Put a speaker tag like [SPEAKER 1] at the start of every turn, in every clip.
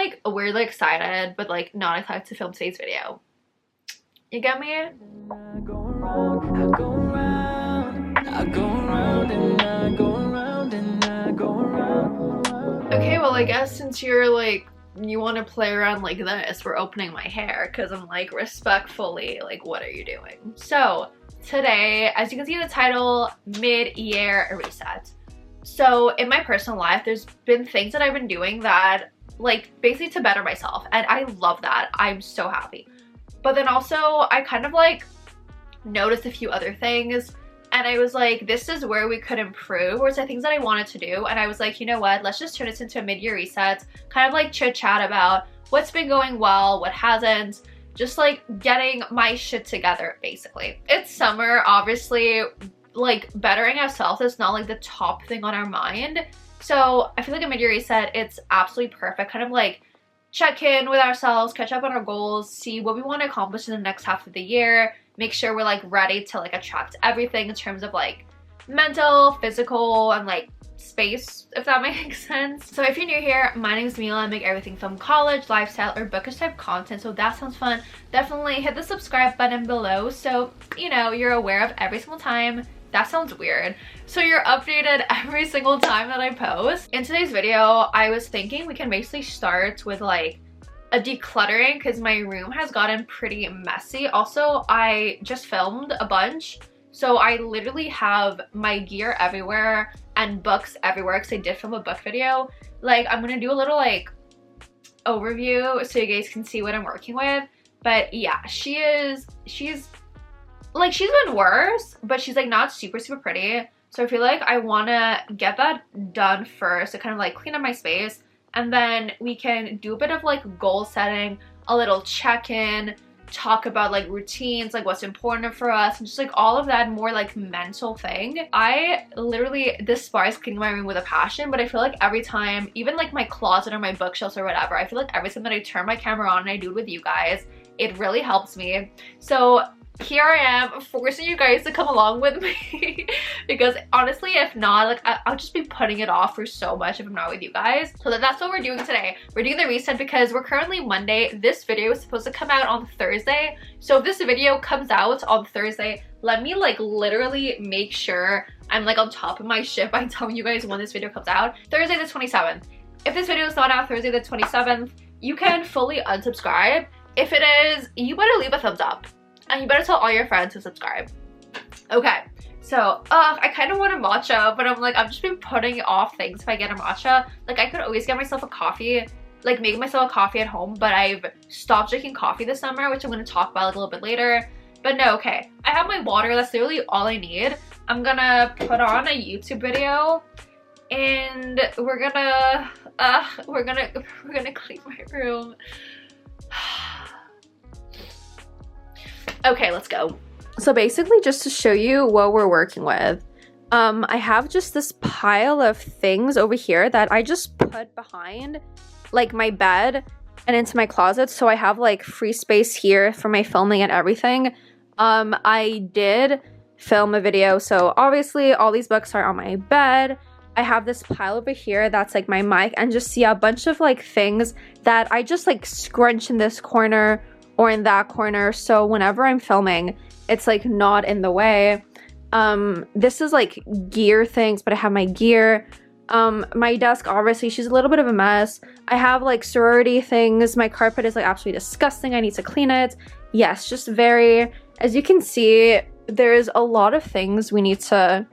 [SPEAKER 1] like weirdly excited but like not excited to film today's video. You get me?
[SPEAKER 2] I go around, I go around, I go around and I go around and I go around.
[SPEAKER 1] Okay, well I guess since you're like, you want to play around like this, we're opening my hair because I'm like respectfully like, what are you doing? So today, as you can see in the title, mid-year reset. So in my personal life, there's been things that I've been doing that like basically to better myself, and I love that. I'm so happy. But then also I kind of like noticed a few other things, and I was like, this is where we could improve, or it's the things that I wanted to do. And I was like, you know what, let's just turn this into a mid-year reset, kind of like chit chat about what's been going well, what hasn't, just like getting my shit together basically. It's summer, obviously, like bettering ourselves is not like the top thing on our mind. So I feel like a mid-year reset, it's absolutely perfect, kind of like check in with ourselves, catch up on our goals, see what we want to accomplish in the next half of the year, make sure we're like ready to like attract everything in terms of like mental, physical, and like space, if that makes sense. So if you're new here, my name is Mila. I make everything from college, lifestyle, or bookish type content. So if that sounds fun, definitely hit the subscribe button below so you know you're aware of every single time. That sounds weird. So you're updated every single time that I post. In today's video, I was thinking we can basically start with like a decluttering because my room has gotten pretty messy. Also, I just filmed a bunch, so I literally have my gear everywhere and books everywhere because I did film a book video. Like, I'm gonna do a little like overview so you guys can see what I'm working with. But yeah, she's been worse, but she's like not super pretty. So I feel like I want to get that done first to kind of like clean up my space, and then we can do a bit of like goal setting, a little check-in, talk about like routines, like what's important for us, and just like all of that more like mental thing. I literally despise cleaning my room with a passion, but I feel like every time, even like my closet or my bookshelves or whatever, I feel like every time that I turn my camera on and I do it with you guys, it really helps me. So here I am forcing you guys to come along with me because honestly, if not, like I'll just be putting it off for so much if I'm not with you guys. So that's what we're doing today. We're doing the reset because we're currently Monday. This video is supposed to come out on Thursday. So if this video comes out on Thursday, let me like literally make sure I'm like on top of my shit by telling you guys when this video comes out. Thursday the 27th. If this video is not out Thursday the 27th, you can fully unsubscribe. If it is, you better leave a thumbs up. And you better tell all your friends to subscribe. Okay, so I kind of want a matcha, but I'm like, I've just been putting off things if I get a matcha. Like, I could always get myself a coffee, like make myself a coffee at home, but I've stopped drinking coffee this summer, which I'm going to talk about like a little bit later. But no, okay, I have my water. That's literally all I need. I'm gonna put on a YouTube video, and we're gonna clean my room. Okay, let's go. So basically, just to show you what we're working with, I have just this pile of things over here that I just put behind like my bed and into my closet, so I have like free space here for my filming and everything. I did film a video, so obviously all these books are on my bed. I have this pile over here that's like my mic, and just see a bunch of like things that I just like scrunch in this corner or in that corner, so whenever I'm filming, it's like not in the way. This is like gear things, but I have my gear. My desk, obviously, she's a little bit of a mess. I have like sorority things. My carpet is like absolutely disgusting. I need to clean it. Yes, just very, as you can see, there's a lot of things we need to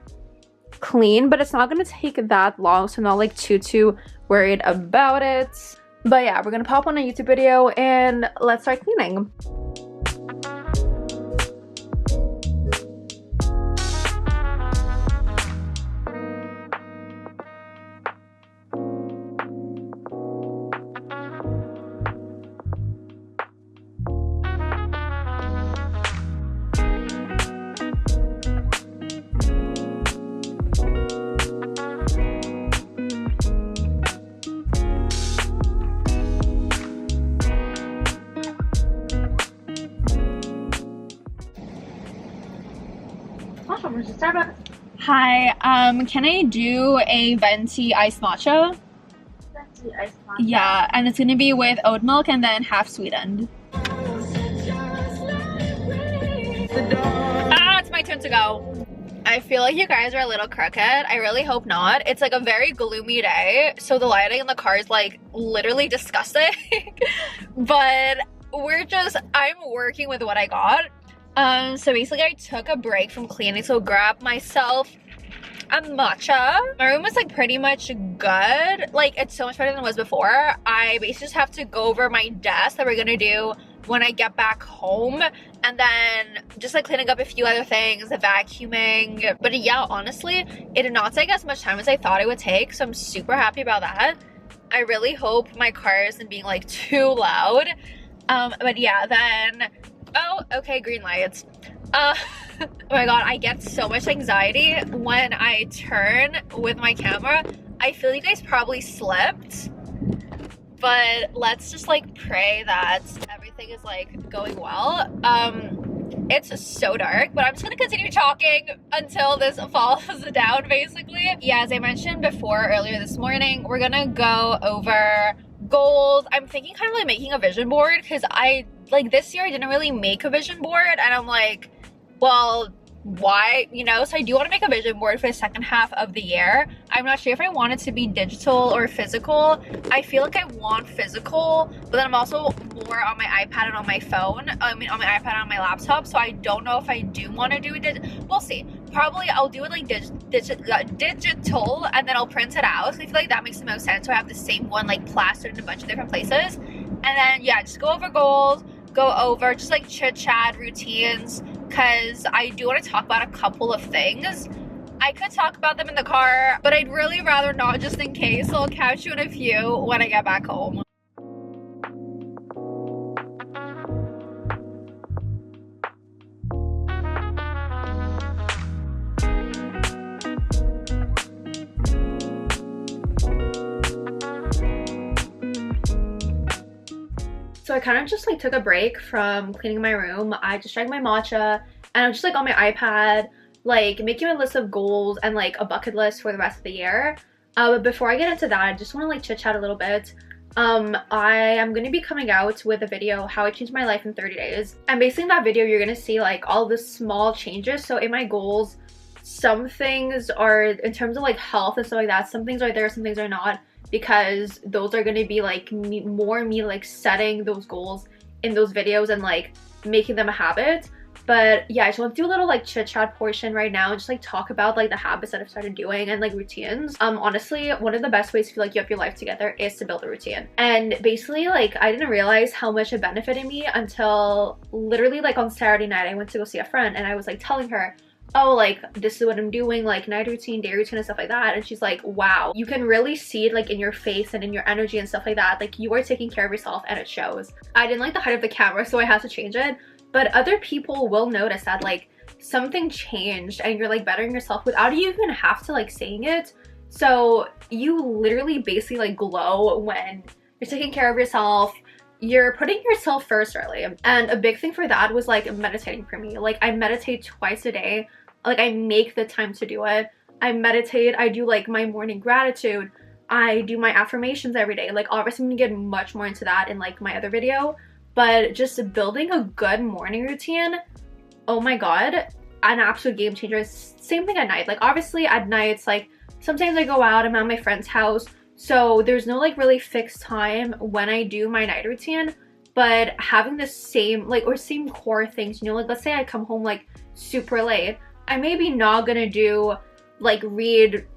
[SPEAKER 1] clean, but it's not gonna take that long, so I'm not like too worried about it. But yeah, we're gonna pop on a YouTube video and let's start cleaning.
[SPEAKER 3] Hi, can I do a venti iced matcha?
[SPEAKER 1] sweet iced matcha.
[SPEAKER 3] Yeah, and it's gonna be with oat milk and then half sweetened.
[SPEAKER 1] Ah, it's my turn to go. I feel like you guys are a little crooked. I really hope not. It's like a very gloomy day, so the lighting in the car is like literally disgusting. But I'm working with what I got. So basically I took a break from cleaning, so grabbed myself a matcha. My room is like pretty much good. Like, it's so much better than it was before. I basically just have to go over my desk that we're gonna do when I get back home, and then just like cleaning up a few other things, vacuuming. But yeah, honestly, it did not take as much time as I thought it would take, so I'm super happy about that. I really hope my car isn't being like too loud. But yeah, then, oh, okay, green lights. Oh my god, I get so much anxiety when I turn with my camera. I feel you guys probably slept, but let's just like pray that everything is like going well. It's so dark, but I'm just gonna continue talking until this falls down, basically. Yeah, as I mentioned before earlier this morning, we're gonna go over goals. I'm thinking kind of like making a vision board, because this year I didn't really make a vision board, and I'm like, well, why, you know? So I do want to make a vision board for the second half of the year. I'm not sure if I want it to be digital or physical. I feel like I want physical, but then I'm also more on my iPad and on my phone. I mean, on my iPad and on my laptop, so I don't know if I do want to do it. We'll see. Probably I'll do it like digital, and then I'll print it out. So I feel like that makes the most sense. So I have the same one like plastered in a bunch of different places. And then yeah, just go over goals, go over just like chit chat, routines, because I do want to talk about a couple of things. I could talk about them in the car, but I'd really rather not, just in case. So I'll catch you in a few when I get back home. So I kind of just like took a break from cleaning my room. I just drank my matcha, and I'm just like on my iPad, like making a list of goals and like a bucket list for the rest of the year. But before I get into that, I just want to like chit chat a little bit. I am going to be coming out with a video, how I changed my life in 30 days. And basically in that video, you're going to see like all the small changes. So in my goals, some things are, in terms of like health and stuff like that, some things are there, some things are not, because those are going to be like me like setting those goals in those videos and like making them a habit. But yeah, I just want to do a little like chit chat portion right now and just like talk about like the habits that I've started doing and like routines. Honestly, one of the best ways to feel like you have your life together is to build a routine. And basically, like, I didn't realize how much it benefited me until literally like on Saturday night I went to go see a friend, and I was like telling her, oh, like, this is what I'm doing, like night routine, day routine, and stuff like that. And she's like, wow, you can really see it like in your face and in your energy and stuff like that. Like, you are taking care of yourself, and it shows. I didn't like the height of the camera, so I had to change it. But other people will notice that like something changed and you're like bettering yourself without you even have to like saying it. So you literally basically like glow when you're taking care of yourself. You're putting yourself first, really. And a big thing for that was like meditating for me. Like, I meditate twice a day. Like, I make the time to do it. I meditate. I do like my morning gratitude. I do my affirmations every day. Like, obviously I'm gonna get much more into that in like my other video, but just building a good morning routine, oh my god, an absolute game changer. Same thing at night. Like, obviously at night it's like sometimes I go out, I'm at my friend's house, so there's no like really fixed time when I do my night routine. But having the same like, or same core things, you know, like let's say I come home like super late, I maybe not gonna do like read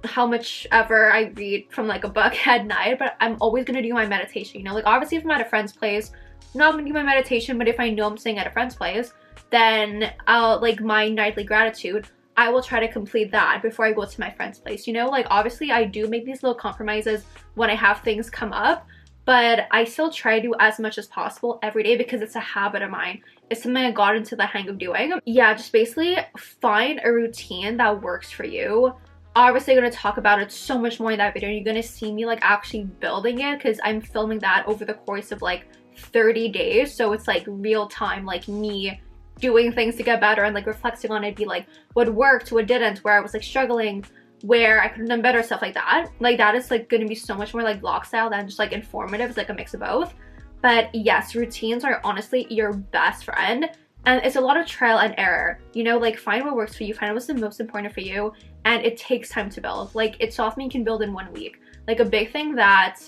[SPEAKER 1] how much ever I read from like a book at night, but I'm always gonna do my meditation, you know. Like, obviously if I'm at a friend's place, I'm not gonna do my meditation, but if I know I'm staying at a friend's place, then I'll like my nightly gratitude, I will try to complete that before I go to my friend's place, you know. Like, obviously I do make these little compromises when I have things come up, but I still try to do as much as possible every day because it's a habit of mine. It's something I got into the hang of doing. Yeah, just basically find a routine that works for you. Obviously I'm going to talk about it so much more in that video. You're going to see me like actually building it because I'm filming that over the course of like 30 days. So it's like real time, like me doing things to get better and like reflecting on it, be like what worked, what didn't, where I was like struggling. where I could have done better, stuff like that. Like that is like going to be so much more like vlog style than just like informative. It's like a mix of both. But yes, routines are honestly your best friend, and it's a lot of trial and error, you know, like find what works for you, find what's the most important for you, and it takes time to build. Like it's something you can build in 1 week. Like a big thing that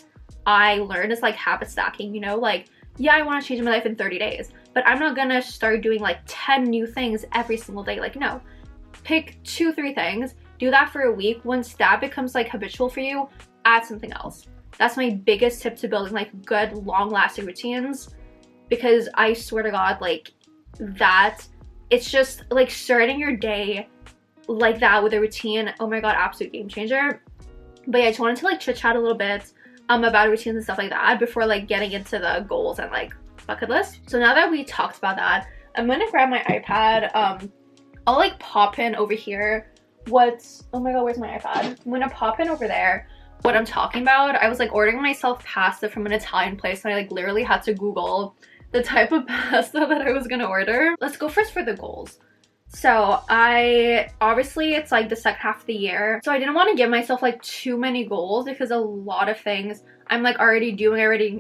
[SPEAKER 1] I learned is like habit stacking, you know, like yeah, I want to change my life in 30 days, but I'm not gonna start doing like 10 new things every single day. Like no, pick 2-3 things, do that for a week. Once that becomes like habitual for you, add something else. That's my biggest tip to building like good long-lasting routines, because I swear to God, like that, it's just like starting your day like that with a routine, oh my God, absolute game changer. But yeah, I just wanted to like chit chat a little bit about routines and stuff like that before like getting into the goals and like bucket list. So now that we talked about that, I'm gonna grab my iPad. I'll like pop in over here oh my God, where's my iPad? I'm gonna pop in over there what I'm talking about. I was like ordering myself pasta from an Italian place, and I like literally had to Google the type of pasta that I was gonna order. Let's go first for the goals. So obviously it's like the second half of the year, so I didn't want to give myself like too many goals, because a lot of things I'm like already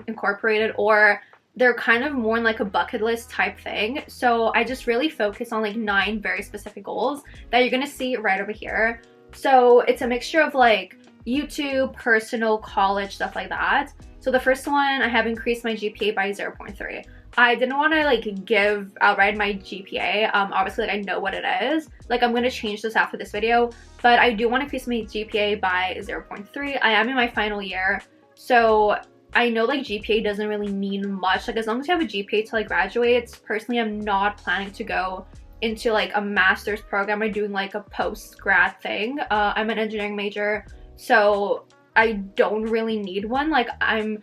[SPEAKER 1] incorporated, or they're kind of more like a bucket list type thing. So I just really focus on like 9 very specific goals that you're gonna see right over here. So it's a mixture of like YouTube, personal, college, stuff like that. So the first one, I have increased my GPA by 0.3. I didn't want to like give outright my GPA. Obviously like I know what it is. Like I'm going to change this after this video, but I do want to increase my GPA by 0.3. I am in my final year, so I know like GPA doesn't really mean much. Like as long as you have a GPA till I graduate, personally I'm not planning to go into like a master's program or doing like a post-grad thing. I'm an engineering major, so I don't really need one. Like I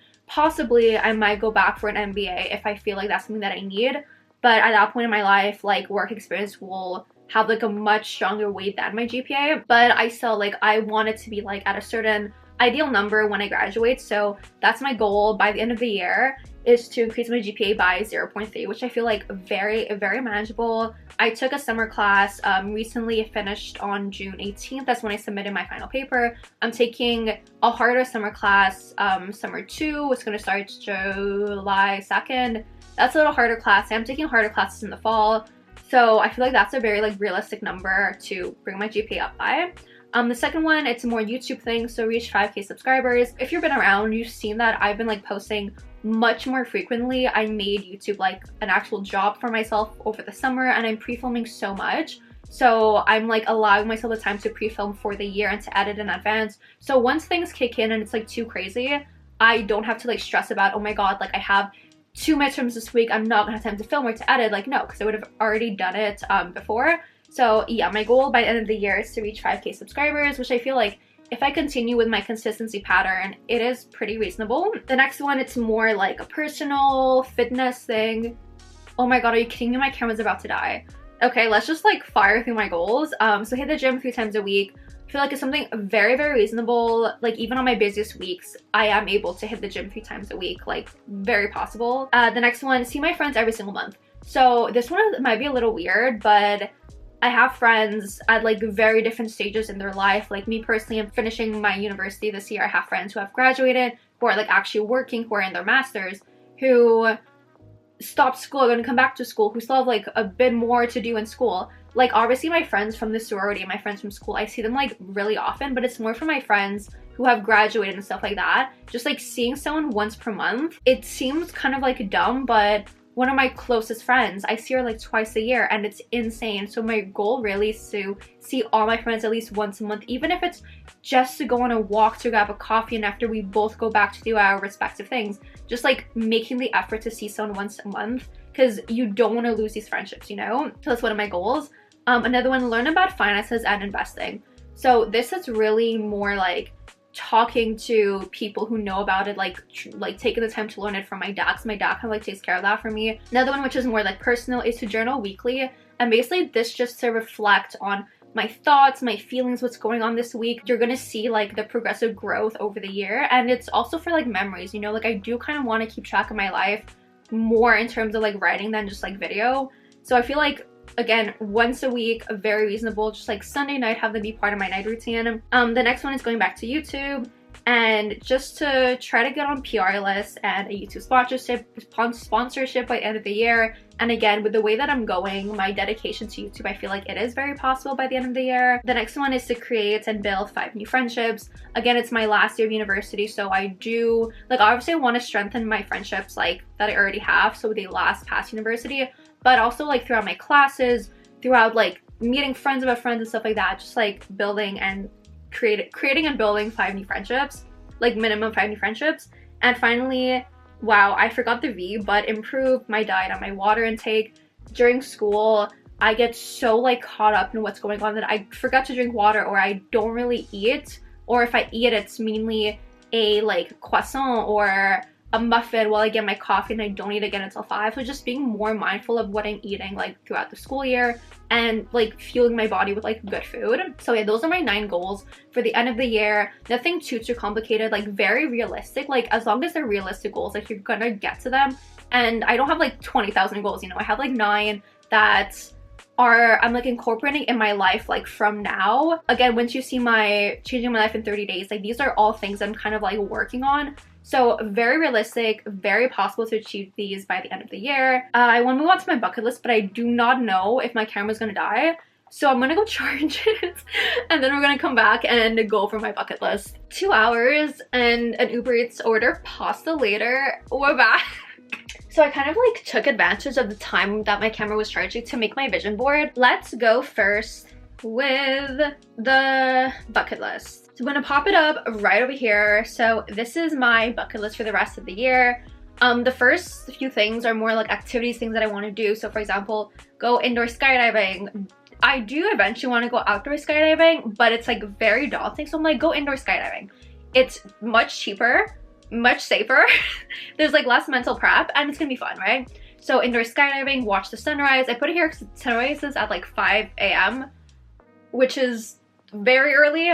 [SPEAKER 1] might go back for an MBA if I feel like that's something that I need, but at that point in my life, like work experience will have like a much stronger weight than my GPA. But I still like, I want it to be like at a certain ideal number when I graduate. So that's my goal by the end of the year, is to increase my GPA by 0.3, which I feel like very very manageable. I took a summer class recently, finished on June 18th. That's when I submitted my final paper. I'm taking a harder summer class, summer 2. It's going to start July 2nd. That's a little harder class. I'm taking harder classes in the fall, so I feel like that's a very like realistic number to bring my GPA up by. The second one, it's a more YouTube thing, so reach 5K subscribers. If you've been around, you've seen that I've been like posting much more frequently. I made YouTube like an actual job for myself over the summer, and I'm pre-filming so much. So I'm like allowing myself the time to pre-film for the year and to edit in advance. So once things kick in and it's like too crazy, I don't have to like stress about, oh my God, like I have 2 midterms this week, I'm not gonna have time to film or to edit. Like no, because I would have already done it before. So yeah, my goal by the end of the year is to reach 5K subscribers, which I feel like if I continue with my consistency pattern, it is pretty reasonable. The next one, it's more like a personal fitness thing. Oh my God, are you kidding me? My camera's about to die. Okay, let's just like fire through my goals. So hit the gym 3 times a week. I feel like it's something very very reasonable. Like even on my busiest weeks, I am able to hit the gym 3 times a week, like very possible. The next one, see my friends every single month. So this one might be a little weird, but I have friends at like very different stages in their life. Like me personally, I'm finishing my university this year. I have friends who have graduated, who are like actually working, who are in their masters, who stopped school, are going to come back to school, who still have like a bit more to do in school. Like obviously my friends from the sorority, my friends from school, I see them like really often, but it's more for my friends who have graduated and stuff like that. Just like seeing someone once per month, it seems kind of like dumb, but one of my closest friends, I see her like twice a year, and it's insane. So my goal really is to see all my friends at least once a month, even if it's just to go on a walk to grab a coffee, and after we both go back to do our respective things, just like making the effort to see someone once a month, because you don't want to lose these friendships, you know? So that's one of my goals. Another one, learn about finances and investing. So this is really more like talking to people who know about it, like taking the time to learn it from my dad, because my dad kind of like takes care of that for me. Another one, which is more like personal, is to journal weekly, and basically this just to reflect on my thoughts, my feelings, what's going on this week. You're gonna see like the progressive growth over the year, and it's also for like memories, you know? Like I do kind of want to keep track of my life more in terms of like writing than just like video. So I feel like again, once a week, very reasonable, just like Sunday night, have them be part of my night routine. The next one is going back to YouTube, and just to try to get on PR lists and a YouTube sponsorship by the end of the year. And again, with the way that I'm going, my dedication to YouTube, I feel like it is very possible by the end of the year. The next one is to create and build 5 new friendships. Again, it's my last year of university, so I do, like, obviously I want to strengthen my friendships like that I already have, so they last past university, but also like throughout my classes, throughout like meeting friends about friends and stuff like that, just like building and creating and building 5 new friendships, like minimum 5 new friendships. And finally, wow, I forgot the V, but improve my diet and my water intake. During school, I get so like caught up in what's going on that I forgot to drink water, or I don't really eat, or if I eat, it's mainly a like croissant or a muffin while I get my coffee, and I don't eat again until 5. So just being more mindful of what I'm eating like throughout the school year, and like fueling my body with like good food. So yeah, those are my 9 goals for the end of the year. Nothing too complicated, like very realistic. Like as long as they're realistic goals, like you're gonna get to them. And I don't have like 20,000 goals, you know, I have like 9 that I'm like incorporating in my life like from now. Again, once you see my changing my life in 30 days, like these are all things I'm kind of like working on. So very realistic, very possible to achieve these by the end of the year. I want to move on to my bucket list, but I do not know if my camera's gonna die. So I'm gonna go charge it, and then we're gonna come back and go for my bucket list. 2 hours and an Uber Eats order pasta later, we're back. So I kind of like took advantage of the time that my camera was charging to make my vision board. Let's go first with the bucket list. So I'm gonna pop it up right over here. So this is my bucket list for the rest of the year. The first few things are more like activities, things that I want to do. So for example, go indoor skydiving. I do eventually want to go outdoor skydiving, but it's like very daunting. So I'm like, go indoor skydiving. It's much cheaper, much safer. There's like less mental prep, and it's gonna be fun, right? So indoor skydiving, watch the sunrise. I put it here because sunrise is at like 5 a.m., which is very early.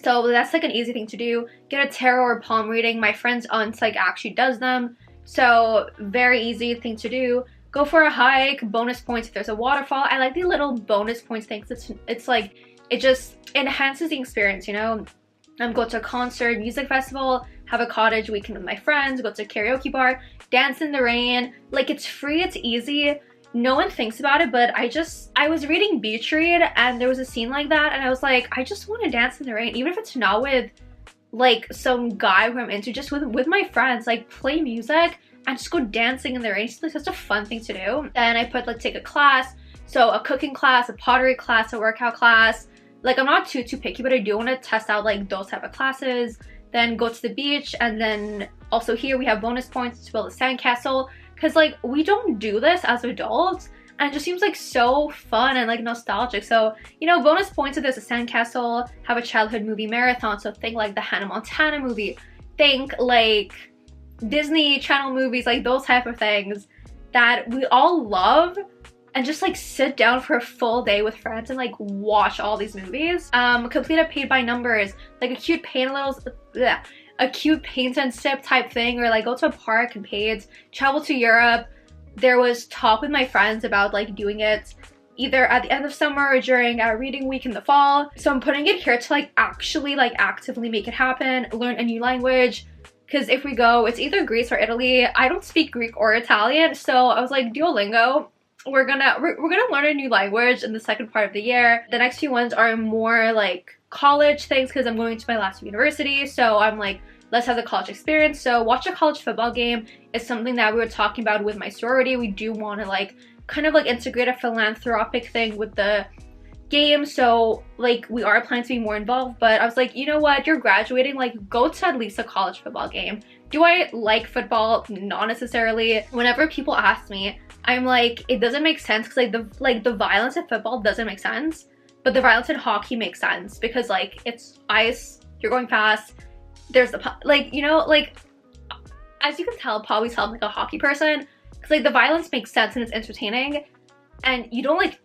[SPEAKER 1] So that's like an easy thing to do. Get a tarot or palm reading. My friend's aunt like actually does them. So very easy thing to do. Go for a hike, bonus points if there's a waterfall. I like the little bonus points things. It's like, it just enhances the experience, you know? Go to a concert, music festival, have a cottage weekend with my friends, go to a karaoke bar, dance in the rain. Like, it's free, it's easy. No one thinks about it, but I was reading Beach Read, and there was a scene like that, and I was like, I just want to dance in the rain, even if it's not with like some guy who I'm into, just with my friends, like play music and just go dancing in the rain. It's like such a fun thing to do. And I put like take a class, so a cooking class, a pottery class, a workout class. Like I'm not too picky, but I do want to test out like those type of classes. Then go to the beach, and then also here we have bonus points to build a sandcastle, because like we don't do this as adults, and it just seems like so fun and like nostalgic. So, you know, bonus points if there's a sandcastle, have a childhood movie marathon. So think like the Hannah Montana movie, think like Disney Channel movies, like those type of things that we all love, and just like sit down for a full day with friends and like watch all these movies. Complete a paid by numbers, like a cute paint a cute paint and sip type thing, or like go to a park and paint, travel to Europe. There was talk with my friends about like doing it either at the end of summer or during our reading week in the fall. So I'm putting it here to like actually like actively make it happen, learn a new language. Because if we go, it's either Greece or Italy. I don't speak Greek or Italian, so I was like, Duolingo. We're gonna learn a new language in the second part of the year. The next few ones are more like college things, because I'm going to my last university, so I'm like, let's have the college experience. So watch a college football game is something that we were talking about with my sorority. We do want to like kind of like integrate a philanthropic thing with the game, so like we are planning to be more involved. But I was like, you know what, you're graduating, like go to at least a college football game. Do I like football? Not necessarily. Whenever people ask me, I'm like, it doesn't make sense, because like the violence in football doesn't make sense, but the violence in hockey makes sense, because like it's ice, you're going fast, there's the like, you know, like as you can tell, probably sound like a hockey person, because like the violence makes sense and it's entertaining, and you don't like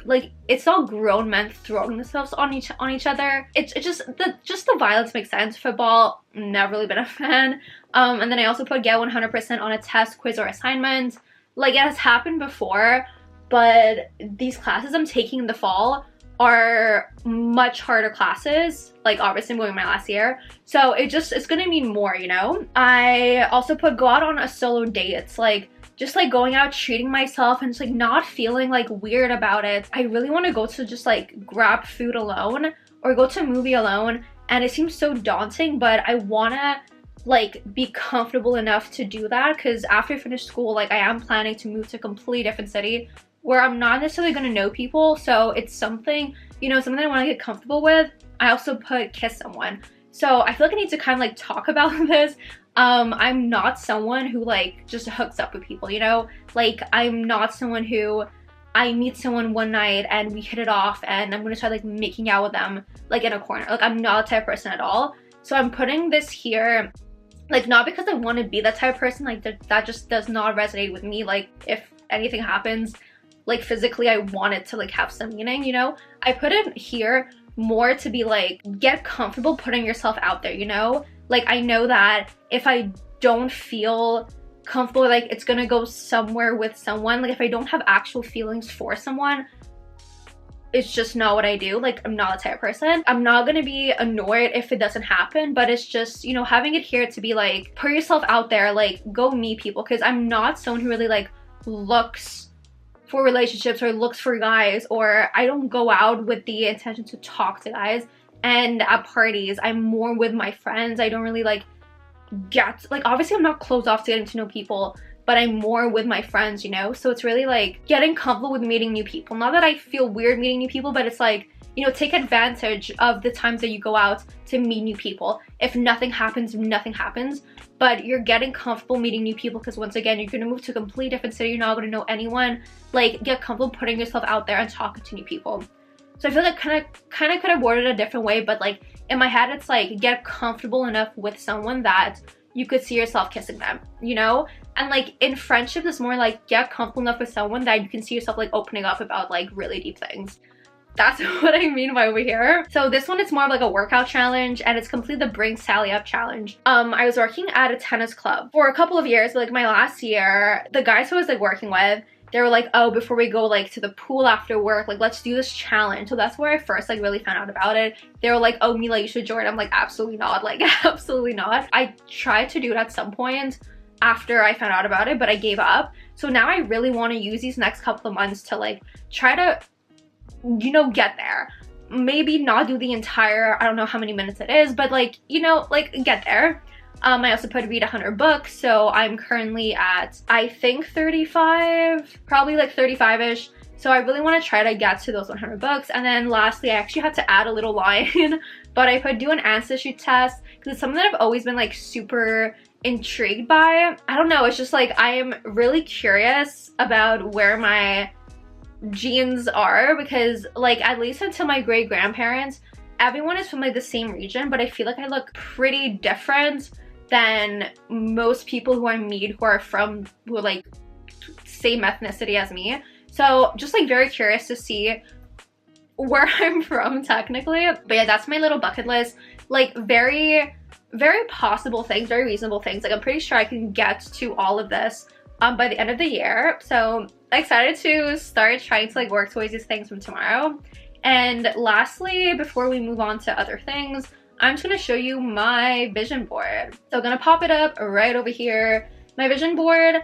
[SPEAKER 1] like it's all grown men throwing themselves on each other. It's just the violence makes sense. Football, never really been a fan. And then I also put get 100% on a test, quiz, or assignment. Like, it has happened before, but these classes I'm taking in the fall are much harder classes. Like obviously I'm going my last year, so it's gonna mean more, you know? I also put go out on a solo date. It's like just like going out, treating myself, and just like not feeling like weird about it. I really want to go to just like grab food alone or go to a movie alone, and it seems so daunting, but I want to like be comfortable enough to do that, because after I finish school, like I am planning to move to a completely different city where I'm not necessarily going to know people, so it's something, you know, something I want to get comfortable with. I also put kiss someone, so I feel like I need to kind of like talk about this. I'm not someone who like just hooks up with people, you know? Like I'm not someone who I meet someone one night and we hit it off and I'm gonna start like making out with them like in a corner. Like I'm not that type of person at all. So I'm putting this here, like not because I want to be that type of person, like that just does not resonate with me. Like if anything happens, like physically, I want it to like have some meaning, you know? I put it here more to be like, get comfortable putting yourself out there, you know? Like I know that if I don't feel comfortable, like it's gonna go somewhere with someone, like if I don't have actual feelings for someone, it's just not what I do. Like I'm not the type of person. I'm not gonna be annoyed if it doesn't happen, but it's just, you know, having it here to be like, put yourself out there, like go meet people, because I'm not someone who really like looks for relationships or looks for guys, or I don't go out with the intention to talk to guys. And at parties, I'm more with my friends. I don't really like get, like obviously I'm not closed off to getting to know people, but I'm more with my friends, you know? So it's really like getting comfortable with meeting new people. Not that I feel weird meeting new people, but it's like, you know, take advantage of the times that you go out to meet new people. If nothing happens, nothing happens, but you're getting comfortable meeting new people, because once again, you're gonna move to a completely different city, you're not gonna know anyone. Like get comfortable putting yourself out there and talking to new people. So I feel like kind of could have worded it a different way, but like in my head, it's like get comfortable enough with someone that you could see yourself kissing them, you know? And like in friendship, it's more like get comfortable enough with someone that you can see yourself like opening up about like really deep things. That's what I mean by over here. So this one is more of like a workout challenge, and it's completely the Bring Sally Up challenge. I was working at a tennis club for a couple of years, but like my last year, the guys who I was like working with, they were like, oh, before we go like to the pool after work, like let's do this challenge. So that's where I first like really found out about it. They were like, oh, Mila, you should join. I'm like, absolutely not, like absolutely not. I tried to do it at some point after I found out about it, but I gave up. So now I really want to use these next couple of months to like try to, you know, get there. Maybe not do the entire, I don't know how many minutes it is, but like, you know, like get there. I also put read 100 books, so I'm currently at, I think 35, probably like 35-ish. So I really want to try to get to those 100 books. And then lastly, I actually had to add a little line, but I put do an ancestry test, because it's something that I've always been like super intrigued by. I don't know, it's just like I am really curious about where my genes are, because like at least until my great grandparents, everyone is from like the same region, but I feel like I look pretty different than most people who I meet who are like same ethnicity as me. So just like very curious to see where I'm from technically. But yeah, that's my little bucket list. Like very possible things, very reasonable things. Like I'm pretty sure I can get to all of this by the end of the year. So I'm excited to start trying to like work towards these things from tomorrow. And lastly, before we move on to other things, I'm just gonna show you my vision board. So I'm gonna pop it up right over here. My vision board,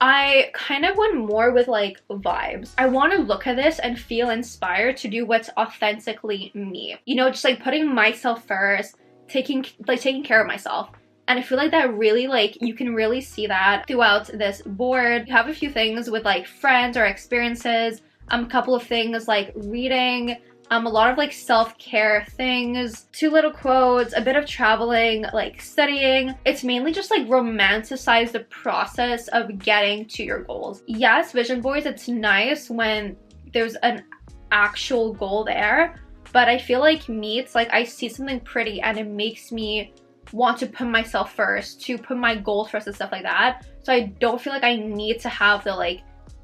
[SPEAKER 1] I kind of went more with like vibes. I want to look at this and feel inspired to do what's authentically me. You know, just like putting myself first, taking care of myself. And I feel like that really like, you can really see that throughout this board. You have a few things with like friends or experiences, a couple of things like reading, a lot of like self-care things, 2 little quotes, a bit of traveling, like studying. It's mainly just like romanticize the process of getting to your goals. Yes, vision boards, it's nice when there's an actual goal there, but I feel like me, it's like I see something pretty and it makes me want to put myself first, to put my goals first and stuff like that. So I don't feel like I need to have the like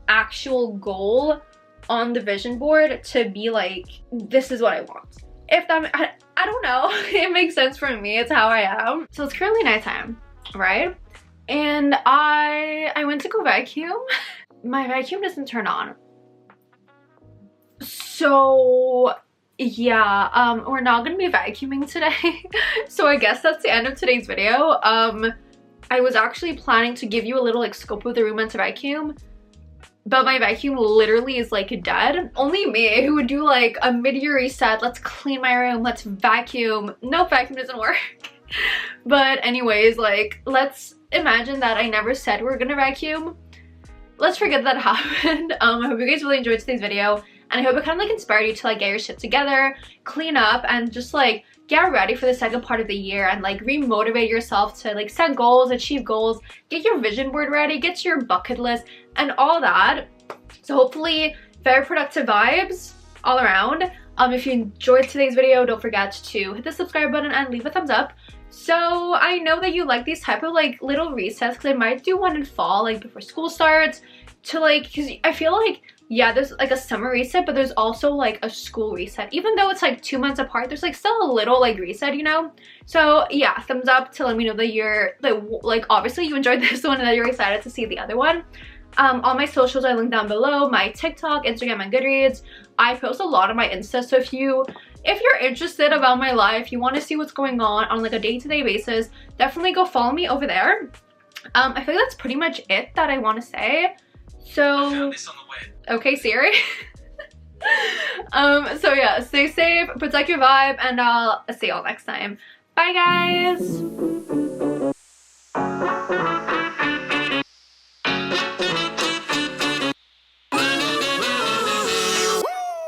[SPEAKER 1] actual goal on the vision board to be like, this is what I want. If that, I don't know, it makes sense for me, it's how I am. So it's currently nighttime, right? And I went to go vacuum. My vacuum doesn't turn on. So yeah, we're not gonna be vacuuming today. So I guess that's the end of today's video. I was actually planning to give you a little like scope of the room and to vacuum, but my vacuum literally is like dead. Only me who would do like a mid-year reset, let's clean my room, let's vacuum. Nope, vacuum doesn't work. But anyways, like, let's imagine that I never said we were gonna vacuum. Let's forget that happened. I hope you guys really enjoyed today's video, and I hope it kind of like inspired you to like get your shit together, clean up, and just like get ready for the second part of the year and like re-motivate yourself to like set goals, achieve goals, get your vision board ready, get your bucket list and all that. So hopefully very productive vibes all around. If you enjoyed today's video, don't forget to hit the subscribe button and leave a thumbs up. So I know that you like these type of like little resets, because I might do one in fall, like before school starts, to like, because I feel like, yeah, there's like a summer reset, but there's also like a school reset. Even though it's like 2 months apart, there's like still a little like reset, you know? So yeah, thumbs up to let me know that you're like obviously you enjoyed this one and that you're excited to see the other one. All my socials are linked down below, my TikTok, Instagram, and Goodreads. I post a lot on my Insta, so if you're interested about my life, you want to see what's going on like a day-to-day basis, definitely go follow me over there. I feel like that's pretty much it that I want to say. So I found this on the way. Okay, Siri. So yeah, stay safe, protect your vibe, and I'll see y'all next time. Bye guys.